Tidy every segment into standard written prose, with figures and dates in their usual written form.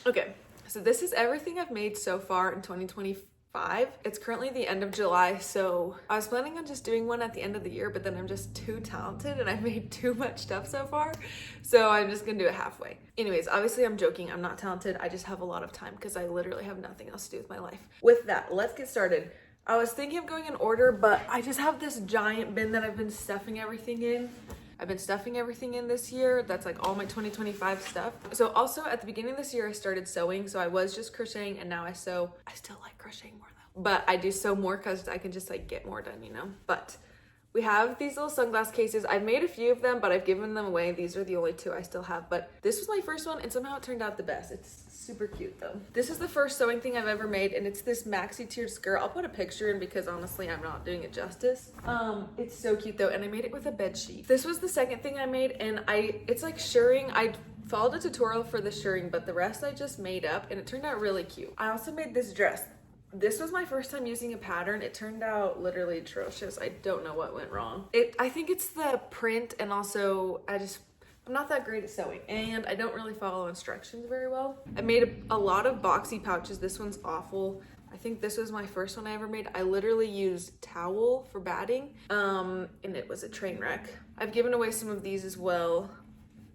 Okay, so this is everything I've made so far in 2025. It's currently the end of July, so I was planning on just doing one at the end of the year, but then I'm just too talented and I've made too much stuff so far, so I'm just gonna do it halfway. Anyways, obviously I'm joking, I'm not talented, I just have a lot of time because I literally have nothing else to do with my life. With that, let's get started. I was thinking of going in order, but I just have this giant bin that I've been stuffing everything in. I've been stuffing everything in this year. That's like all my 2025 stuff. So also at the beginning of this year, I started sewing. So I was just crocheting and now I sew. I still like crocheting more though, but I do sew more because I can just like get more done, you know? But we have these little sunglass cases. I've made a few of them, but I've given them away. These are the only two I still have, but this was my first one and somehow it turned out the best. It's super cute though. This is the first sewing thing I've ever made and it's this maxi tiered skirt. I'll put a picture in because honestly, I'm not doing it justice. It's so cute though and I made it with a bed sheet. This was the second thing I made and it's like shirring. I followed a tutorial for the shirring, but the rest I just made up and it turned out really cute. I also made this dress. This was my first time using a pattern. It turned out literally atrocious. I don't know what went wrong. I think it's the print and also I'm not that great at sewing and I don't really follow instructions very well. I made a lot of boxy pouches. This one's awful. I think this was my first one I ever made. I literally used towel for batting and it was a train wreck. I've given away some of these as well.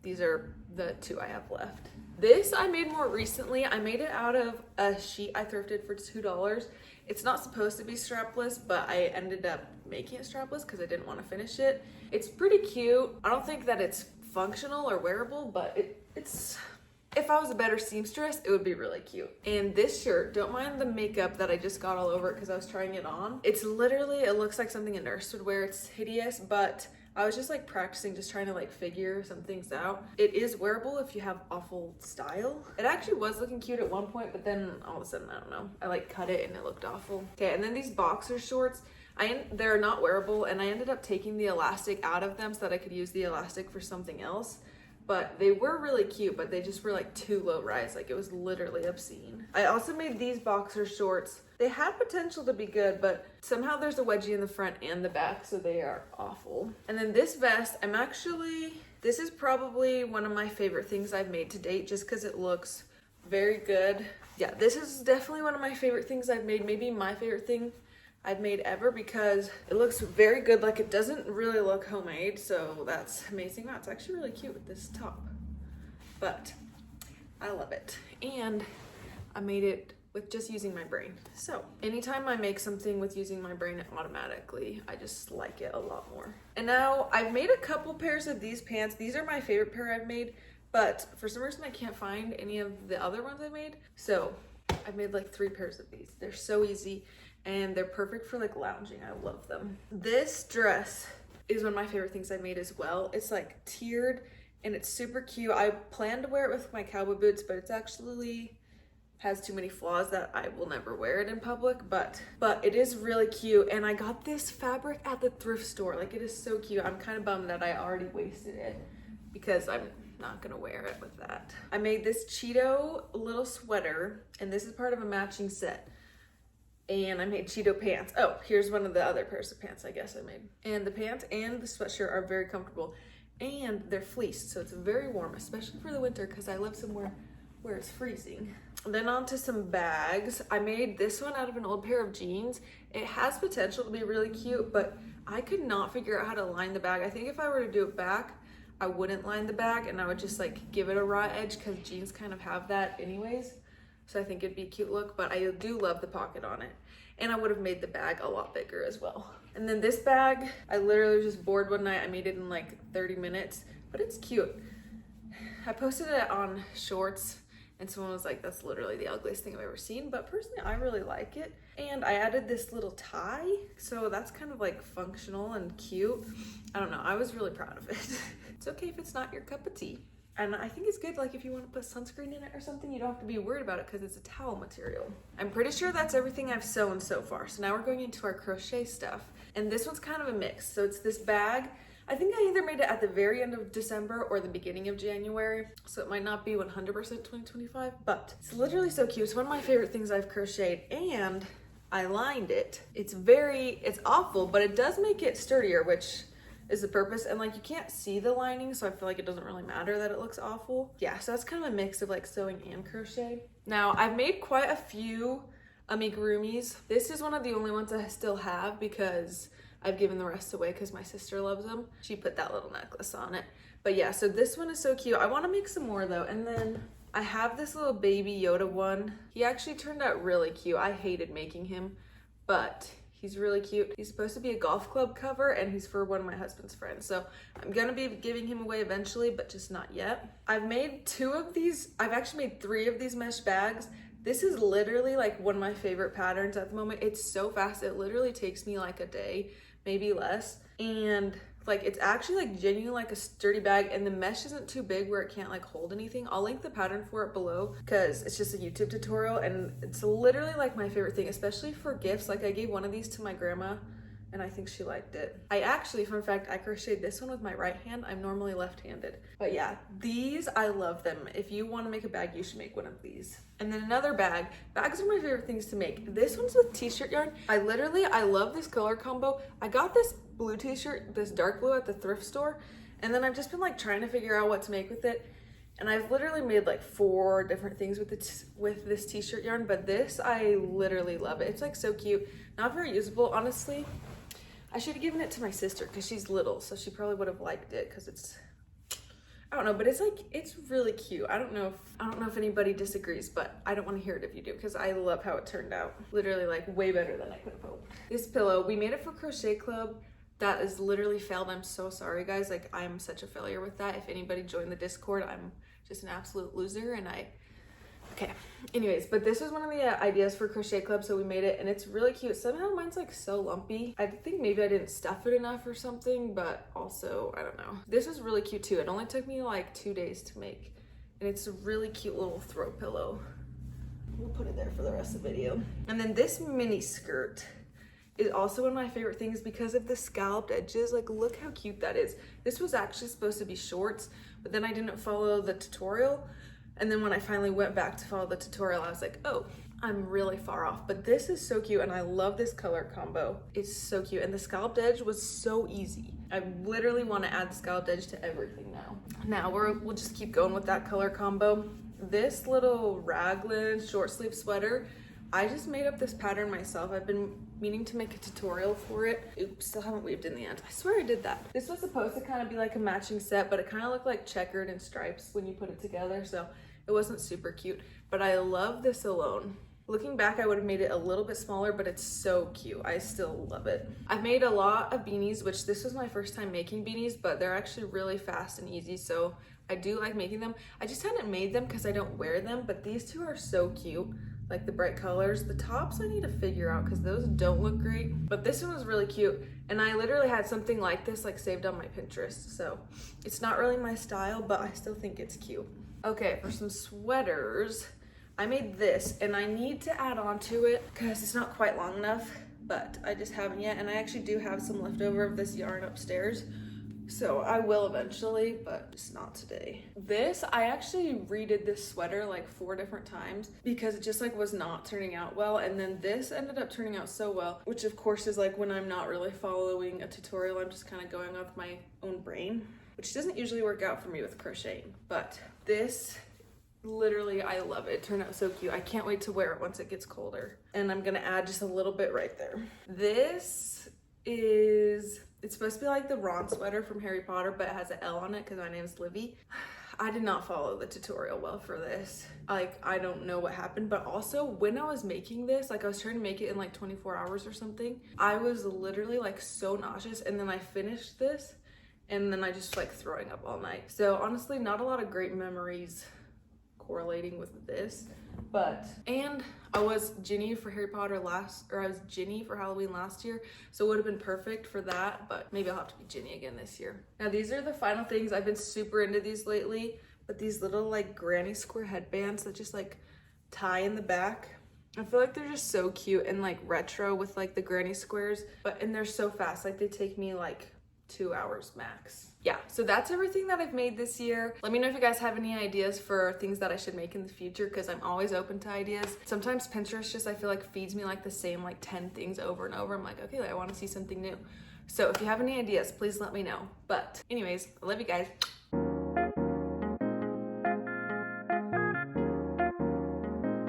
These are the two I have left. This I made more recently. I made it out of a sheet I thrifted for $2. It's not supposed to be strapless, but I ended up making it strapless because I didn't want to finish it. It's pretty cute. I don't think that it's functional or wearable, but it's if I was a better seamstress, it would be really cute. And this shirt, don't mind the makeup that I just got all over it because I was trying it on. It's literally, it looks like something a nurse would wear. It's hideous, but I was just like practicing, just trying to like figure some things out. It is wearable if you have awful style. It actually was looking cute at one point, but then all of a sudden, I don't know, I like cut it and it looked awful. Okay, and then these boxer shorts, they're not wearable and I ended up taking the elastic out of them so that I could use the elastic for something else. But they were really cute, but they just were like too low rise. Like it was literally obscene. I also made these boxer shorts. They had potential to be good, but somehow there's a wedgie in the front and the back, so they are awful. And then this vest, this is probably one of my favorite things I've made to date just because it looks very good. Yeah, this is definitely one of my favorite things I've made, maybe my favorite thing I've made ever because it looks very good. Like it doesn't really look homemade, so that's amazing. Wow, it's actually really cute with this top, but I love it. And I made it with just using my brain. So anytime I make something with using my brain, I just like it a lot more. And now I've made a couple pairs of these pants. These are my favorite pair I've made, but for some reason I can't find any of the other ones I made. So I've made like 3 pairs of these. They're so easy and they're perfect for like lounging. I love them. This dress is one of my favorite things I made as well. It's like tiered and it's super cute. I plan to wear it with my cowboy boots, but it's actually has too many flaws that I will never wear it in public, but it is really cute. And I got this fabric at the thrift store. Like it is so cute. I'm kind of bummed that I already wasted it because I'm not gonna wear it with that. I made this Cheeto little sweater and this is part of a matching set. And I made Cheeto pants. Oh, here's one of the other pairs of pants I guess I made. And the pants and the sweatshirt are very comfortable and they're fleeced, so it's very warm, especially for the winter because I live somewhere where it's freezing. And then on to some bags. I made this one out of an old pair of jeans. It has potential to be really cute, but I could not figure out how to line the bag. I think if I were to do it back, I wouldn't line the bag and I would just like give it a raw edge because jeans kind of have that anyways. So I think it'd be a cute look, but I do love the pocket on it. And I would have made the bag a lot bigger as well. And then this bag, I literally was just bored one night. I made it in like 30 minutes, but it's cute. I posted it on Shorts and someone was like, that's literally the ugliest thing I've ever seen. But personally, I really like it. And I added this little tie. So that's kind of like functional and cute. I don't know, I was really proud of it. It's okay if it's not your cup of tea. And I think it's good, like if you want to put sunscreen in it or something, you don't have to be worried about it because it's a towel material. I'm pretty sure that's everything I've sewn so far. So now we're going into our crochet stuff. And this one's kind of a mix. So it's this bag. I think I either made it at the very end of December or the beginning of January. So it might not be 100% 2025, but it's literally so cute. It's one of my favorite things I've crocheted and I lined it. It's awful, but it does make it sturdier, which is the purpose. And like you can't see the lining, so I feel like it doesn't really matter that it looks awful. Yeah, so that's kind of a mix of like sewing and crochet. Now I've made quite a few amigurumis. This is one of the only ones I still have because I've given the rest away because my sister loves them. She put that little necklace on it. But yeah, so this one is so cute. I want to make some more though. And then I have this little baby Yoda one. He actually turned out really cute. I hated making him, but he's really cute. He's supposed to be a golf club cover and he's for one of my husband's friends. So I'm gonna be giving him away eventually, but just not yet. I've made 2 of these. I've actually made 3 of these mesh bags. This is literally like one of my favorite patterns at the moment. It's so fast. It literally takes me like a day, maybe less. And like it's actually like genuinely like a sturdy bag, and the mesh isn't too big where it can't like hold anything. I'll link the pattern for it below because it's just a YouTube tutorial and it's literally like my favorite thing, especially for gifts. Like I gave one of these to my grandma and I think she liked it. I actually, fun fact, I crocheted this one with my right hand. I'm normally left-handed. But yeah, these, I love them. If you want to make a bag, you should make one of these. And then another bag. Bags are my favorite things to make. This one's with t-shirt yarn. I love this color combo. I got this blue t-shirt, this dark blue at the thrift store. And then I've just been like trying to figure out what to make with it. And I've literally made like 4 different things with this t-shirt yarn, but this, I literally love it. It's like so cute. Not very usable, honestly. I should have given it to my sister because she's little, so she probably would have liked it because it's, I don't know, but it's like, it's really cute. I don't know if anybody disagrees, but I don't want to hear it if you do because I love how it turned out. Literally like way better than I could have hoped. This pillow, we made it for Crochet Club. That is literally failed. I'm so sorry, guys. Like I'm such a failure with that. If anybody joined the Discord, I'm just an absolute loser and okay, anyways, but this was one of the ideas for Crochet Club, so we made it and it's really cute. Somehow mine's like so lumpy. I think maybe I didn't stuff it enough or something, but also, I don't know. This was really cute too. It only took me like 2 days to make and it's a really cute little throw pillow. We'll put it there for the rest of the video. And then this mini skirt is also one of my favorite things because of the scalloped edges. Like look how cute that is. This was actually supposed to be shorts, but then I didn't follow the tutorial. And then when I finally went back to follow the tutorial, I was like, oh, I'm really far off. But this is so cute and I love this color combo. It's so cute. And the scalloped edge was so easy. I literally want to add the scalloped edge to everything now. Now we'll just keep going with that color combo. This little raglan short sleeve sweater, I just made up this pattern myself. I've been meaning to make a tutorial for it. Oops, still haven't weaved in the end. I swear I did that. This was supposed to kind of be like a matching set, but it kind of looked like checkered and stripes when you put it together. So it wasn't super cute, but I love this alone. Looking back, I would have made it a little bit smaller, but it's so cute. I still love it. I've made a lot of beanies, which this was my first time making beanies, but they're actually really fast and easy. So I do like making them. I just hadn't made them because I don't wear them, but these 2 are so cute. Like the bright colors. The tops I need to figure out because those don't look great, but this one was really cute. And I literally had something like this like saved on my Pinterest. So it's not really my style, but I still think it's cute. Okay, for some sweaters, I made this and I need to add on to it because it's not quite long enough, but I just haven't yet. And I actually do have some leftover of this yarn upstairs. So I will eventually, but just not today. This, I actually redid this sweater like 4 different times because it just like was not turning out well. And then this ended up turning out so well, which of course is like when I'm not really following a tutorial, I'm just kind of going off my own brain, which doesn't usually work out for me with crocheting. But this, literally, I love it. It turned out so cute. I can't wait to wear it once it gets colder. And I'm gonna add just a little bit right there. This is, it's supposed to be like the Ron sweater from Harry Potter, but it has an L on it because my name is Livy. I did not follow the tutorial well for this. Like, I don't know what happened, but also when I was making this, like I was trying to make it in like 24 hours or something, I was literally like so nauseous. And then I finished this and then I just like throwing up all night. So honestly, not a lot of great memories correlating with this, but, and I was Ginny for Harry Potter I was Ginny for Halloween last year, so it would have been perfect for that, but maybe I'll have to be Ginny again this year. Now these are the final things. I've been super into these lately, but these little like granny square headbands that just like tie in the back. I feel like they're just so cute and like retro with like the granny squares, and they're so fast. Like they take me like 2 hours max. Yeah, so that's everything that I've made this year. Let me know if you guys have any ideas for things that I should make in the future because I'm always open to ideas. Sometimes Pinterest just, I feel like feeds me like the same like 10 things over and over. I'm like, okay, I want to see something new. So if you have any ideas, please let me know. But anyways, I love you guys.